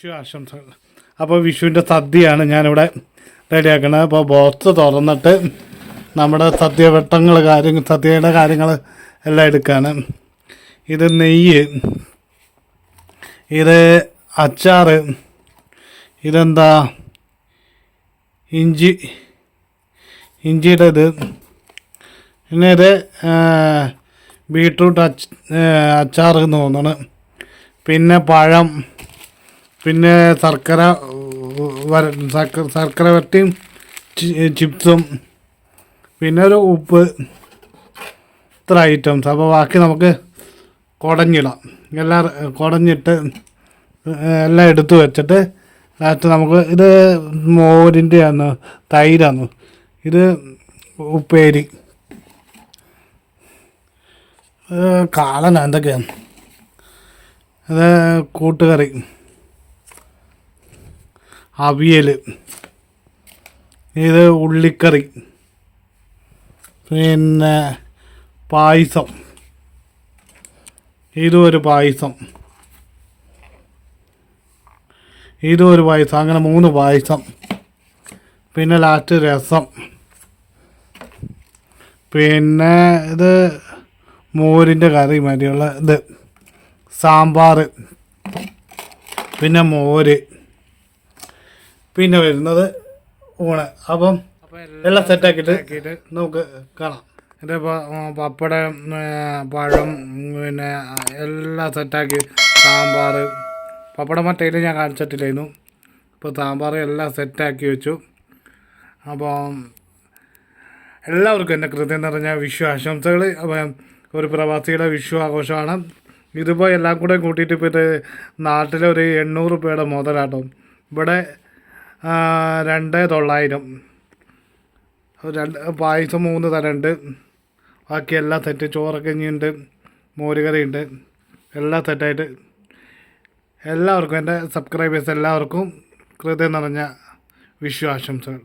വിഷു ആശംസകൾ. അപ്പോൾ വിഷുവിൻ്റെ സദ്യയാണ് ഞാനിവിടെ റെഡിയാക്കുന്നത്. അപ്പോൾ ബോക്സ് തുറന്നിട്ട് നമ്മുടെ സദ്യയുടെ കാര്യങ്ങൾ എല്ലാം എടുക്കുകയാണ്. ഇത് നെയ്യ്, ഇത് അച്ചാർ, ഇതെന്താ ഇഞ്ചിയുടെ ഇത്, പിന്നെ ഇത് ബീട്രൂട്ട് അച്ചാർ എന്ന് തോന്നുന്നു, പിന്നെ പഴം, പിന്നെ ശർക്കര വരട്ടിയും ചിപ്സും, പിന്നെ ഒരു ഉപ്പ്, ഇത്ര ഐറ്റംസ്. അപ്പോൾ ബാക്കി നമുക്ക് കുടഞ്ഞിടാം. എല്ലാം കുടഞ്ഞിട്ട് എല്ലാം എടുത്തു വെച്ചിട്ട് ലാസ്റ്റ് നമുക്ക് ഇത് മോരിൻ്റെ ആണ്, തൈരാണ്, ഇത് ഉപ്പേരി, കാളന എന്തൊക്കെയാണ്, ഇത് കൂട്ടുകറി, അവിയൽ, ഇത് ഉള്ളിക്കറി, പിന്നെ പായസം, ഇതും ഒരു പായസം, അങ്ങനെ 3 പായസം, പിന്നെ ലാസ്റ്റ് രസം, പിന്നെ ഇത് മോരിൻ്റെ കറി മാതിരിയുള്ള ഇത്, സാമ്പാർ, പിന്നെ മോര്, പിന്നെ വരുന്നത് ഊണ്. അപ്പം എല്ലാം സെറ്റാക്കിയിട്ട് നമുക്ക് കാണാം. ഇത് പപ്പടം, പഴം, പിന്നെ എല്ലാം സെറ്റാക്കി, സാമ്പാർ, പപ്പടം മറ്റേലും ഞാൻ കാണിച്ചിട്ടില്ലായിരുന്നു. ഇപ്പോൾ സാമ്പാർ എല്ലാം സെറ്റാക്കി വെച്ചു. അപ്പം എല്ലാവർക്കും എൻ്റെ കൃത്യം നിറഞ്ഞ വിഷു ആശംസകൾ. അപ്പം ഒരു പ്രവാസിയുടെ വിഷു ആഘോഷമാണ്. ഇതിപ്പോൾ എല്ലാം കൂടെ കൂട്ടിയിട്ട് ഇപ്പോൾ ഇത് നാട്ടിലൊരു 800 രൂപയുടെ മുതലാട്ടോ. ഇവിടെ 2900. പായസം 3 തരമുണ്ട്. ബാക്കി എല്ലാം സെറ്റ്. ചോറൊക്കെ ഇനിയുണ്ട്, മോരുകറി ഉണ്ട്, എല്ലാം സെറ്റായിട്ട് എല്ലാവർക്കും, എൻ്റെ സബ്സ്ക്രൈബേഴ്സ് എല്ലാവർക്കും ഹൃദയം നിറഞ്ഞ വിഷു ആശംസകൾ.